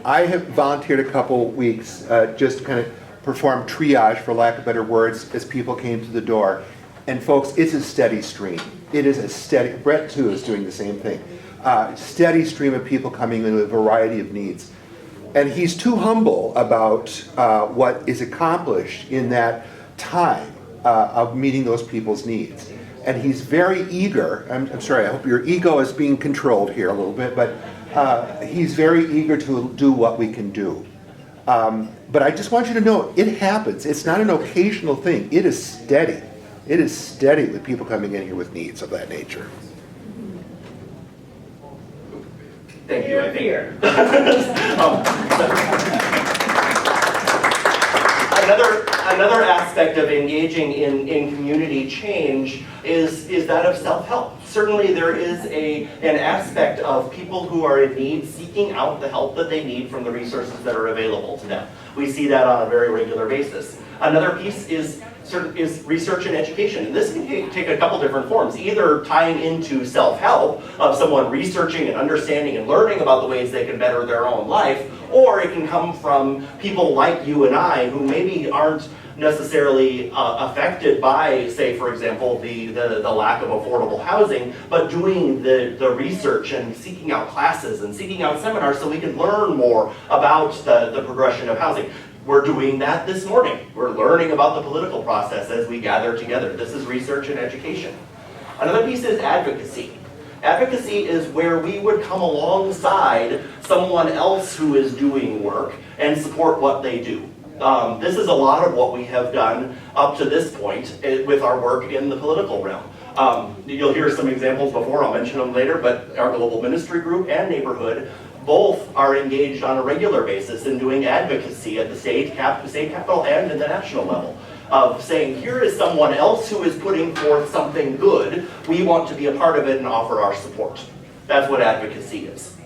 have volunteered a couple weeks, just kind of perform triage, for lack of better words, as people came to the door. And folks, it's a steady stream. It is a steady, Brett too is doing the same thing. Steady stream of people coming in with a variety of needs. And he's too humble about what is accomplished in that time of meeting those people's needs. And he's very eager, I'm sorry, I hope your ego is being controlled here a little bit, but he's very eager to do what we can do. But I just want you to know, it happens. It's not an occasional thing. It is steady. It is steady with people coming in here with needs of that nature. Thank you, I think. Here. Another aspect of engaging in community change is that of self-help. Certainly there is an aspect of people who are in need seeking out the help that they need from the resources that are available to them. We see that on a very regular basis. Another piece is research and education. And this can take a couple different forms, either tying into self-help of someone researching and understanding and learning about the ways they can better their own life, or it can come from people like you and I who maybe aren't necessarily affected by, say, for example, the lack of affordable housing, but doing the research and seeking out classes and seeking out seminars so we can learn more about the progression of housing. We're doing that this morning. We're learning about the political process as we gather together. This is research and education. Another piece is advocacy. Advocacy is where we would come alongside someone else who is doing work and support what they do. This is a lot of what we have done up to this point with our work in the political realm. You'll hear some examples before, I'll mention them later, but our global ministry group and neighborhood both are engaged on a regular basis in doing advocacy at the state capital and at the national level, of saying, here is someone else who is putting forth something good, we want to be a part of it and offer our support. That's what advocacy is.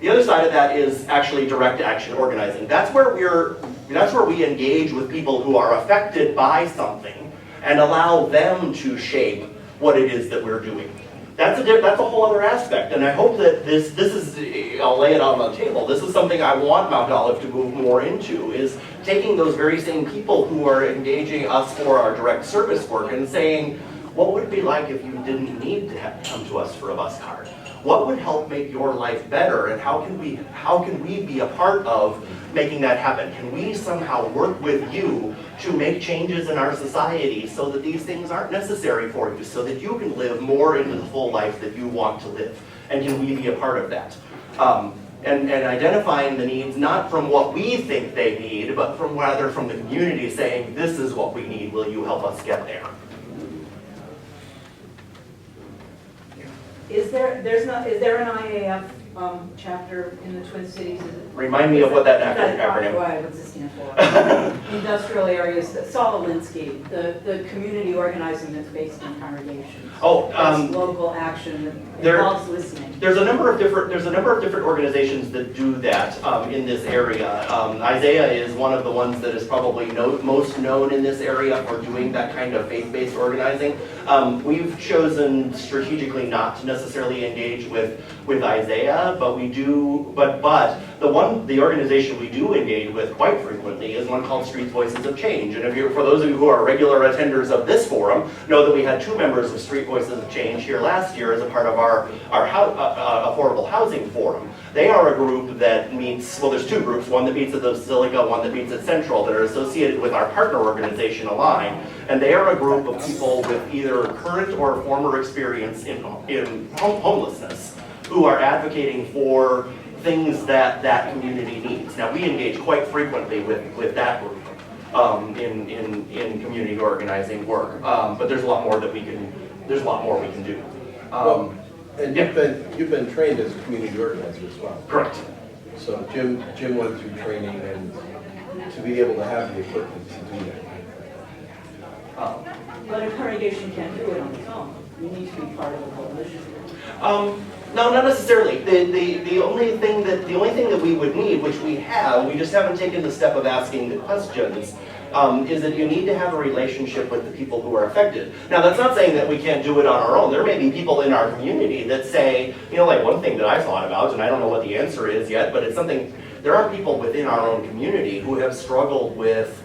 The other side of that is actually direct action organizing. That's where we engage with people who are affected by something and allow them to shape what it is that we're doing. That's a whole other aspect, and I hope that this is, I'll lay it on the table, this is something I want Mount Olive to move more into, is taking those very same people who are engaging us for our direct service work and saying, what would it be like if you didn't need to come to us for a bus card? What would help make your life better, and how can we be a part of making that happen? Can we somehow work with you to make changes in our society so that these things aren't necessary for you, so that you can live more into the full life that you want to live? And can we be a part of that? And identifying the needs not from what we think they need, but rather from the community saying, this is what we need, will you help us get there? Is there an IAF chapter in the Twin Cities? Remind me of what that acronym. What's it stand for? Industrial areas. Saul Alinsky, the community organizing that's based in congregations. Oh, that's local action that involves listening. There's a number of different organizations that do that in this area. Isaiah is one of the ones that is probably most known in this area for doing that kind of faith-based organizing. We've chosen strategically not to necessarily engage with Isaiah, but we do. But the organization we do engage with quite frequently is one called Street Voices of Change. And for those of you who are regular attenders of this forum, know that we had 2 members of Street Voices of Change here last year as a part of our affordable housing forum. They are a group that meets, well, there's 2 groups, one that meets at the Basilica, one that meets at Central, that are associated with our partner organization, Align. And they are a group of people with either current or former experience in homelessness, who are advocating for things that that community needs. Now, we engage quite frequently with that group in community organizing work, but there's a lot more that we can do. Well, and you've been trained as a community organizer as well. Correct. So Jim went through training and to be able to have the equipment to do that. But a congregation can't do it on its own. You need to be part of a coalition. No, not necessarily. The only thing that we would need, which we have, we just haven't taken the step of asking the questions, is that you need to have a relationship with the people who are affected. Now, that's not saying that we can't do it on our own. There may be people in our community that say, you know, like one thing that I thought about, and I don't know what the answer is yet, but it's something, there are people within our own community who have struggled with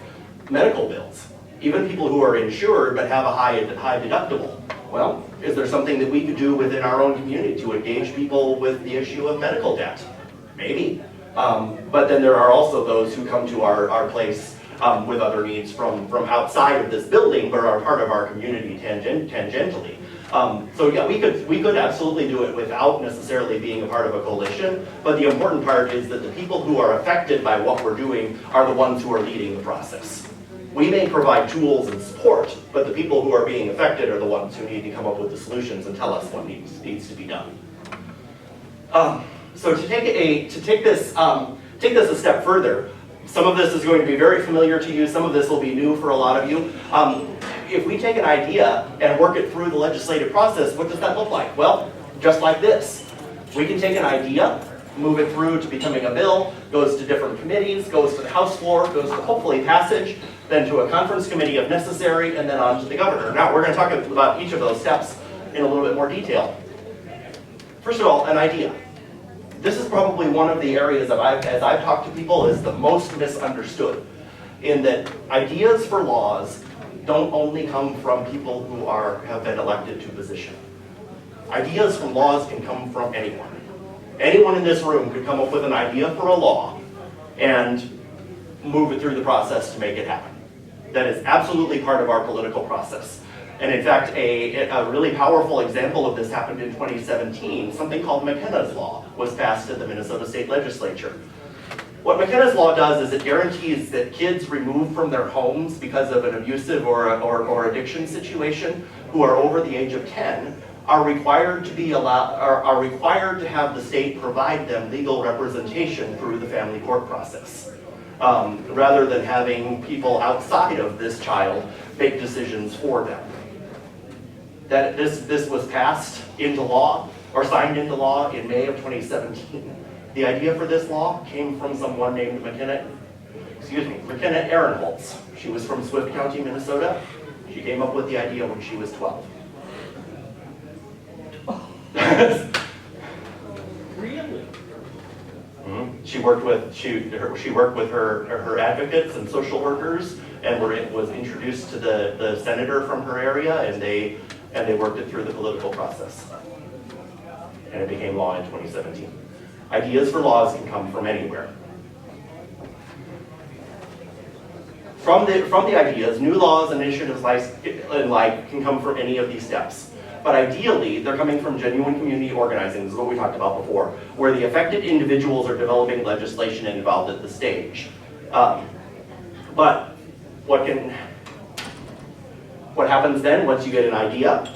medical bills. Even people who are insured but have a high deductible. Well, is there something that we could do within our own community to engage people with the issue of medical debt? Maybe. But then there are also those who come to our place with other needs from outside of this building, but are part of our community tangentially. So yeah, we could absolutely do it without necessarily being a part of a coalition, but the important part is that the people who are affected by what we're doing are the ones who are leading the process. We may provide tools and support, but the people who are being affected are the ones who need to come up with the solutions and tell us what needs to be done. So to take this a step further, some of this is going to be very familiar to you, some of this will be new for a lot of you. If we take an idea and work it through the legislative process, what does that look like? Well, just like this. We can take an idea, move it through to becoming a bill, goes to different committees, goes to the House floor, goes to hopefully passage, then to a conference committee if necessary, and then on to the governor. Now, we're going to talk about each of those steps in a little bit more detail. First of all, an idea. This is probably one of the areas that as I've talked to people, is the most misunderstood, in that ideas for laws don't only come from people who have been elected to position. Ideas for laws can come from anyone. Anyone in this room could come up with an idea for a law and move it through the process to make it happen. That is absolutely part of our political process. And in fact, a really powerful example of this happened in 2017. Something called McKenna's Law was passed at the Minnesota State Legislature. What McKenna's Law does is it guarantees that kids removed from their homes because of an abusive or addiction situation who are over the age of 10 are required to have the state provide them legal representation through the family court process, rather than having people outside of this child make decisions for them. That this was passed into law or signed into law in May of 2017. The idea for this law came from someone named McKenna Ehrenholz. She was from Swift County, Minnesota. She came up with the idea when she was 12. Really? Mm-hmm. She worked with her advocates and social workers, and was introduced to the senator from her area, and they worked it through the political process, and it became law in 2017. Ideas for laws can come from anywhere. From the ideas, new laws, initiatives like can come from any of these steps. But ideally, they're coming from genuine community organizing. This is what we talked about before, where the affected individuals are developing legislation involved at the stage. But what happens then once you get an idea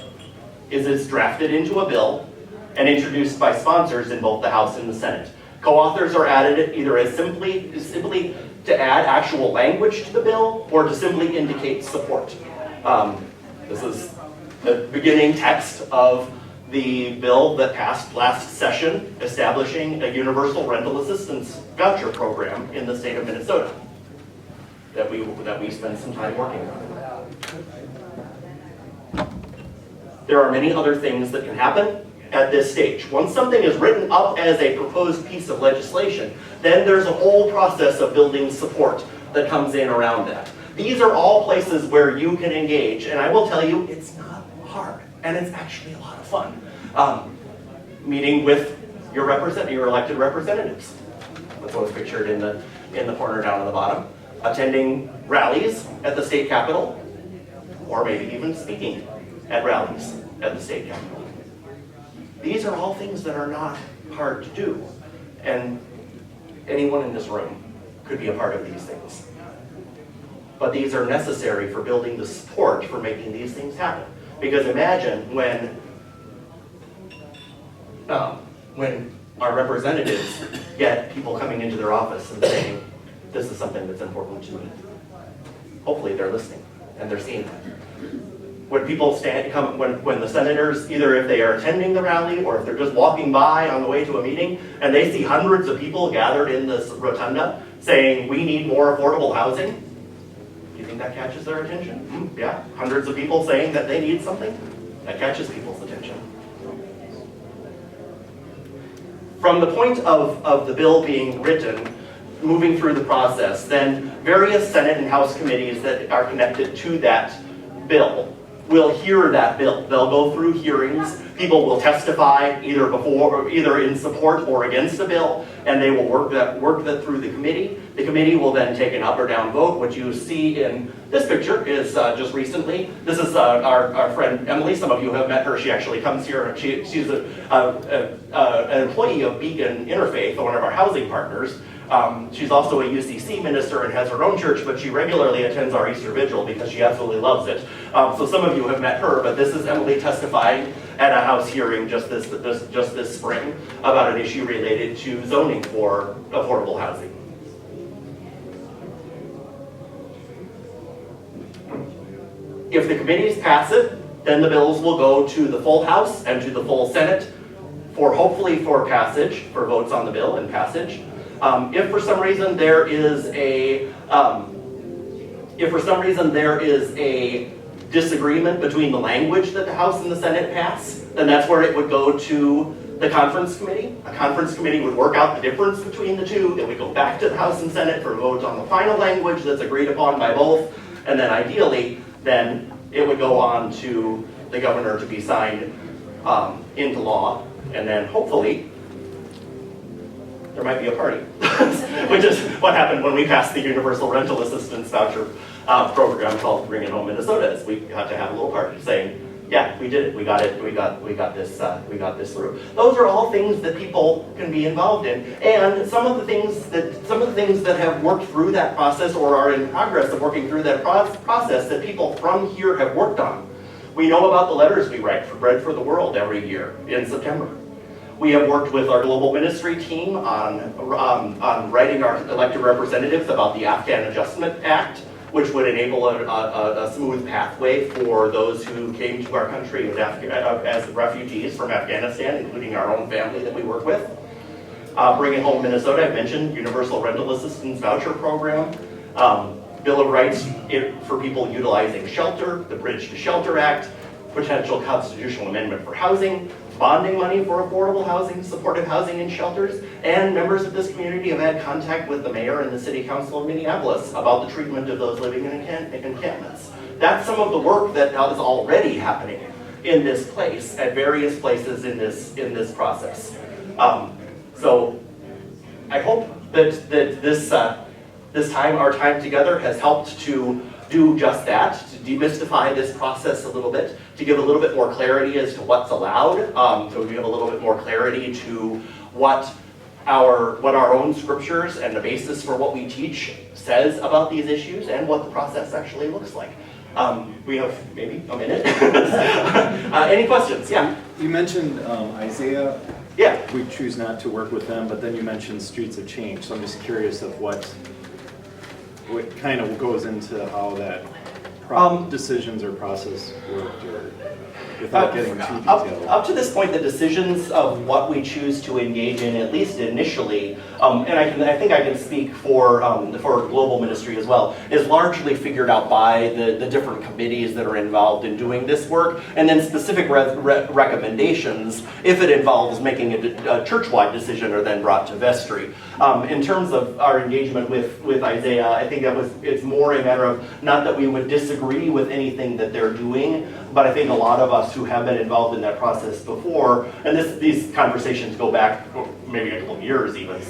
is it's drafted into a bill and introduced by sponsors in both the House and the Senate. Co-authors are added either as simply to add actual language to the bill or to simply indicate support. This is the beginning text of the bill that passed last session, establishing a universal rental assistance voucher program in the state of Minnesota that we spent some time working on. There are many other things that can happen at this stage. Once something is written up as a proposed piece of legislation, then there's a whole process of building support that comes in around that. These are all places where you can engage, and I will tell you, it's not hard, and it's actually a lot of fun. Meeting with your elected representatives. That's what's pictured in the corner down on the bottom. Attending rallies at the state capitol, or maybe even speaking at rallies at the state capitol. These are all things that are not hard to do. And anyone in this room could be a part of these things. But these are necessary for building the support for making these things happen. Because imagine when our representatives get people coming into their office and saying, this is something that's important to me. Hopefully they're listening and they're seeing that. When people when the senators, either if they are attending the rally or if they're just walking by on the way to a meeting and they see hundreds of people gathered in this rotunda saying, we need more affordable housing, do you think that catches their attention? Yeah, hundreds of people saying that they need something, that catches people's attention. From the point of the bill being written, moving through the process, then various Senate and House committees that are connected to that bill will hear that bill. They'll go through hearings, people will testify either in support or against the bill, and they will work that through the committee. The committee will then take an up or down vote. What you see in this picture is just recently, this is our friend Emily. Some of you have met her. She actually comes here. She's an employee of Beacon Interfaith, one of our housing partners. She's also a UCC minister and has her own church, but she regularly attends our Easter Vigil because she absolutely loves it. So some of you have met her, but this is Emily testifying at a House hearing just this spring about an issue related to zoning for affordable housing. If the committees pass it, then the bills will go to the full House and to the full Senate hopefully for passage, for votes on the bill and passage. If for some reason there is a disagreement between the language that the House and the Senate pass, then that's where it would go to the conference committee. A conference committee would work out the difference between the two. Then we go back to the House and Senate for a vote on the final language that's agreed upon by both. And then ideally, then it would go on to the governor to be signed into law. And then hopefully, there might be a party, which is what happened when we passed the Universal Rental Assistance Voucher program called Bring It Home Minnesota. Is we had to have a little party saying, yeah, we did it, we got this through. Those are all things that people can be involved in, and some of the things that have worked through that process or are in progress of working through that process that people from here have worked on. We know about the letters we write for Bread for the World every year in September. We have worked with our global ministry team on writing our elected representatives about the Afghan Adjustment Act, which would enable a smooth pathway for those who came to our country as refugees from Afghanistan, including our own family that we work with. Bring It Home Minnesota, I mentioned, Universal Rental Assistance Voucher Program, Bill of Rights for people utilizing shelter, the Bridge to Shelter Act, potential constitutional amendment for housing, bonding money for affordable housing, supportive housing and shelters, and members of this community have had contact with the mayor and the city council of Minneapolis about the treatment of those living in encampments. That's some of the work that is already happening in this place, at various places in this process. So I hope that this time, our time together, has helped to do just that, to demystify this process a little bit, to give a little bit more clarity as to what's allowed, so we have a little bit more clarity to what our own scriptures and the basis for what we teach says about these issues and what the process actually looks like. We have maybe a minute. Any questions? Yeah. You mentioned Isaiah. Yeah. We choose not to work with them, but then you mentioned Streets of Change. So I'm just curious of what kind of goes into how that decisions or process worked, or without getting too detailed. Up to this point, the decisions of what we choose to engage in, at least initially, and I think I can speak for global ministry as well, is largely figured out by the different committees that are involved in doing this work, and then specific recommendations, if it involves making a church-wide decision, are then brought to vestry. In terms of our engagement with Isaiah, I think it's more a matter of not that we would disagree with anything that they're doing, but I think a lot of us who have been involved in that process before, and these conversations go back maybe a couple of years even,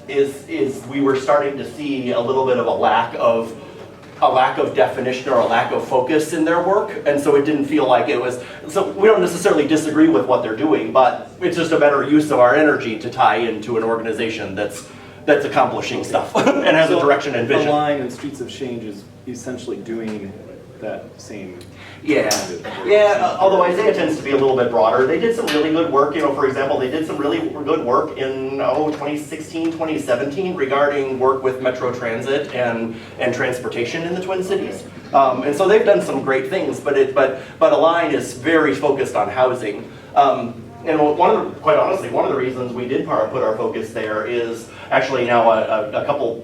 is we were starting to see a little bit of a lack of a lack of definition or a lack of focus in their work, and so it didn't feel like it was, so we don't necessarily disagree with what they're doing, but it's just a better use of our energy to tie into an organization that's accomplishing stuff and has a direction and The vision. line and Streets of Change is essentially doing that same. Yeah, although Isaiah tends to be a little bit broader. They did some really good work, for example, they did some really good work in 2016, 2017 regarding work with Metro Transit and transportation in the Twin Cities. And so they've done some great things, but Align is very focused on housing. And quite honestly, one of the reasons we did put our focus there is actually now a couple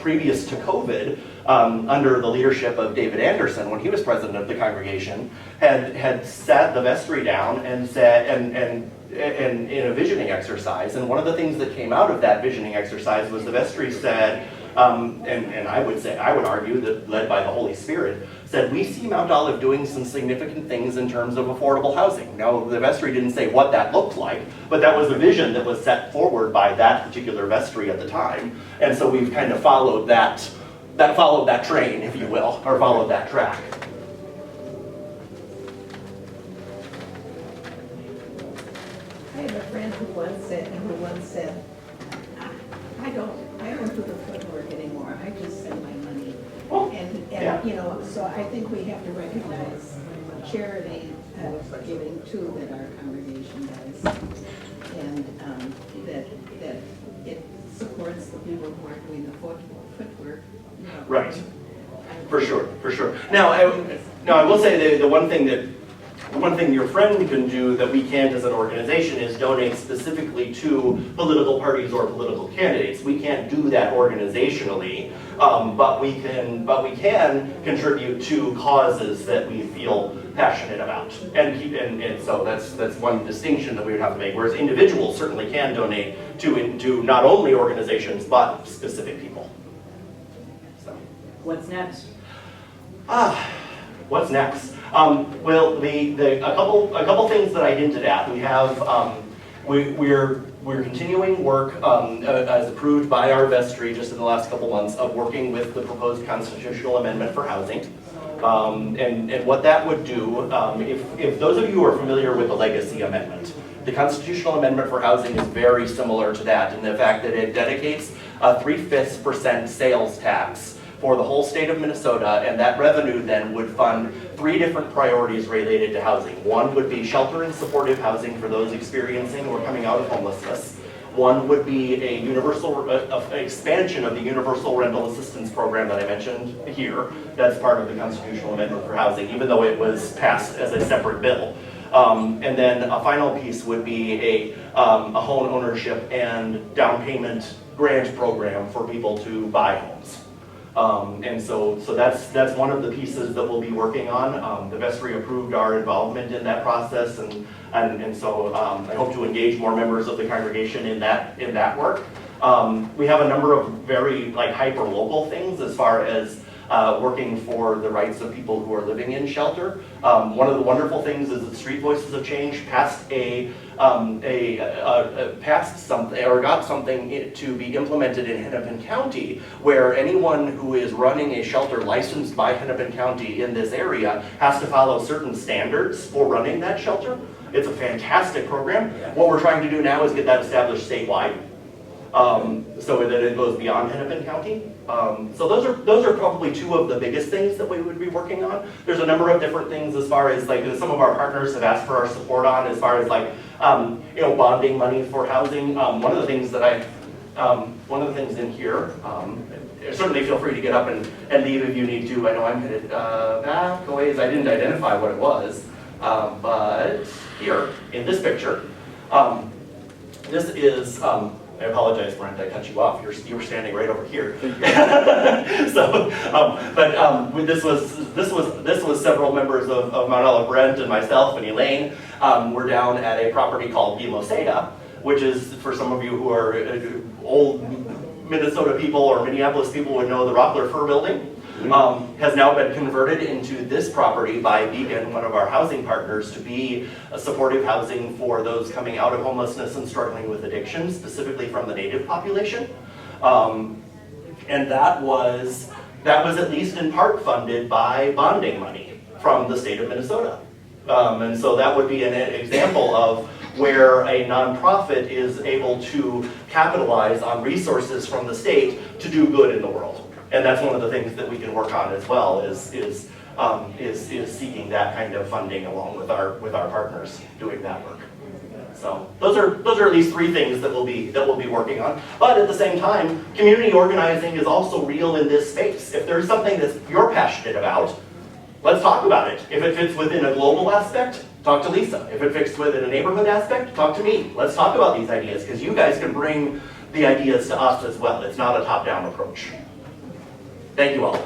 previous to COVID, under the leadership of David Anderson, when he was president of the congregation, had sat the vestry down and said, and in a visioning exercise. And one of the things that came out of that visioning exercise was the vestry said, and I would argue that led by the Holy Spirit, said, we see Mount Olive doing some significant things in terms of affordable housing. Now, the vestry didn't say what that looked like, but that was a vision that was set forward by that particular vestry at the time. And so we've kind of followed that train, if you will, or followed that track. I have a friend who once said, I don't do the footwork anymore, I just send my money. And yeah. So I think we have to recognize charity giving too that our congregation does. And that it supports the people who are doing the footwork. Right. For sure. Now, I will say the one thing your friend can do that we can't as an organization is donate specifically to political parties or political candidates. We can't do that organizationally, but we can contribute to causes that we feel passionate about, and so that's one distinction that we would have to make. Whereas individuals certainly can donate to not only organizations but specific people. So. What's next? What's next? Well, a couple things that I hinted at. We have we're continuing work as approved by our vestry just in the last couple months of working with the proposed constitutional amendment for housing, and what that would do. If those of you who are familiar with the Legacy Amendment, the constitutional amendment for housing is very similar to that in the fact that it dedicates a 3/5% sales tax for the whole state of Minnesota, and that revenue then would fund 3 different priorities related to housing. One would be shelter and supportive housing for those experiencing or coming out of homelessness. One would be a universal expansion of the Universal Rental Assistance Program that I mentioned here. That's part of the constitutional amendment for housing, even though it was passed as a separate bill. And then a final piece would be a home ownership and down payment grant program for people to buy homes. And so that's one of the pieces that we'll be working on. The vestry approved our involvement in that process, and so I hope to engage more members of the congregation in that work. We have a number of very hyper local things as far as working for the rights of people who are living in shelter. One of the wonderful things is that Street Voices of Change passed got something to be implemented in Hennepin County, where anyone who is running a shelter licensed by Hennepin County in this area has to follow certain standards for running that shelter. It's a fantastic program. What we're trying to do now is get that established statewide, so that it goes beyond Hennepin County. So those are probably 2 of the biggest things that we would be working on. There's a number of different things as far as some of our partners have asked for our support on, as far as bonding money for housing. One of the things in here, certainly feel free to get up and leave if you need to. I know I'm headed back a ways. I didn't identify what it was, but here in this picture, this is. I apologize, Brent, I cut you off. You were standing right over here. So, this was several members of Mount Olive, Brent and myself and Elaine. We're down at a property called Viloseda, which is, for some of you who are old Minnesota people or Minneapolis people would know, the Rockler Fur Building. Has now been converted into this property by Beacon, one of our housing partners, to be a supportive housing for those coming out of homelessness and struggling with addiction, specifically from the Native population. And that was that was at least in part funded by bonding money from the state of Minnesota. And so that would be an example of where a nonprofit is able to capitalize on resources from the state to do good in the world. And that's one of the things that we can work on as well, is seeking that kind of funding along with our partners doing that work. So those are at least 3 things that we'll be working on. But at the same time, community organizing is also real in this space. If there's something that you're passionate about, let's talk about it. If it fits within a global aspect, talk to Lisa. If it fits within a neighborhood aspect, talk to me. Let's talk about these ideas, because you guys can bring the ideas to us as well. It's not a top-down approach. Thank you all.